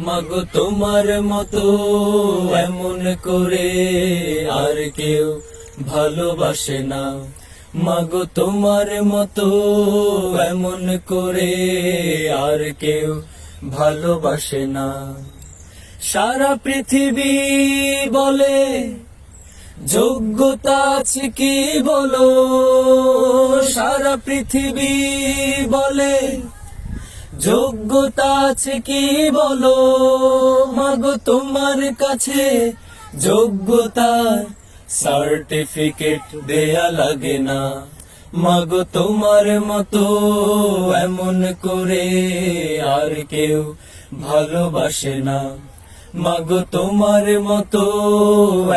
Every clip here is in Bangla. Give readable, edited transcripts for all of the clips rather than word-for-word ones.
মাগো তোমার মতো এমন করে আর কেউ ভালোবাসে না। মাগো তোমার মতো এমন করে আর কেউ ভালোবাসে না। সারা পৃথিবী বলে যোগ্যতা আছে কি বলো, সারা পৃথিবী বলে যোগ্যতা আছে কি বলো। মাগো তোমার কাছে যোগ্যতার সার্টিফিকেট দেয়া লাগে না। মাগো তোমার মতো এমন করে আর কেউ ভালোবাসে না। মাগো তোমার মতো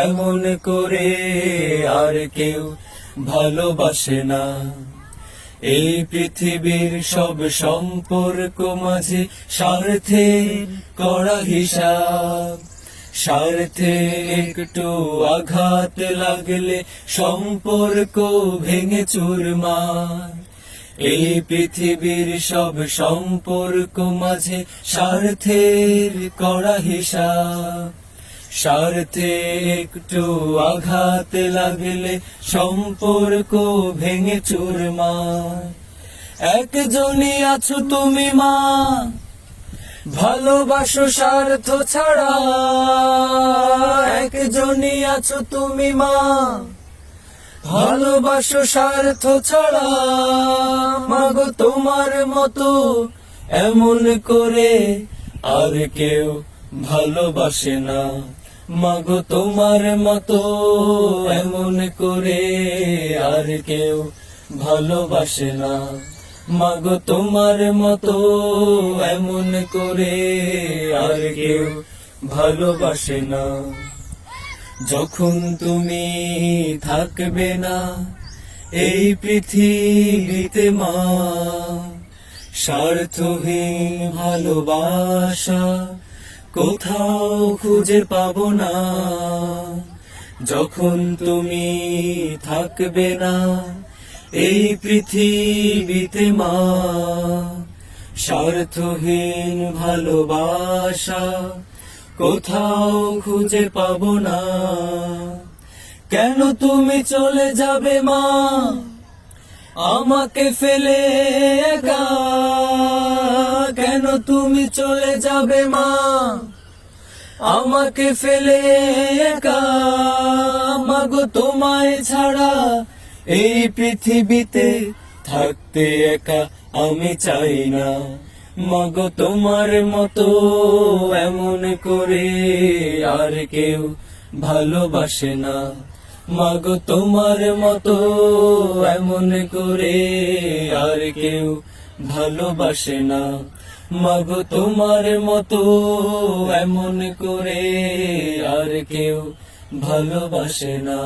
এমন করে আর কেউ ভালোবাসে না। এই পৃথিবীর সব সম্পর্ক মাঝে স্বার্থের কড়া হিসাব। স্বার্থে একটু আঘাত লাগলে সম্পর্ক ভেঙে চুরমার। এই পৃথিবীর সব সম্পর্ক মাঝে স্বার্থের কড়া হিসাব। স্বার্থে একটু আঘাত লাগলে সম্পর্ক ভেঙে চুরমার। একজনই আছো তুমি মা, ভালোবাসো স্বার্থ ছাড়া। একজনই আছো তুমি মা, ভালোবাসো স্বার্থ ছাড়া। মাগো তোমার মতো এমন করে আর কেউ ভালোবাসে না। মাগো তোমার মতো এমন করে আর কেউ ভালোবাসে না। মাগো তোমার মতো এমন করে আর কেউ ভালোবাসে না। যখন তুমি থাকবে না এই পৃথিবীতে মা, স্বার্থহীন ভালোবাসা কোথাও খুঁজে পাবো না। যখন তুমি থাকবে না এই পৃথিবীতে মা, স্বার্থহীন ভালোবাসা কোথাও খুঁজে পাবো না। কেন তুমি চলে যাবে মা আমাকে ফেলে একা? কেন তুমি চলে যাবে মা আমাকে ফেলে একা? মাগো তোমায় ছাড়া এই পৃথিবীতে থাকতে একা আমি চাই না। মাগো তোমার মতো এমন করে আর কেউ ভালোবাসে না। মাগো তোমার মতো এমন করে আর কেউ ভালোবাসে না। মাগো তোমার মতো এমন করে আর কেউ ভালোবাসে না।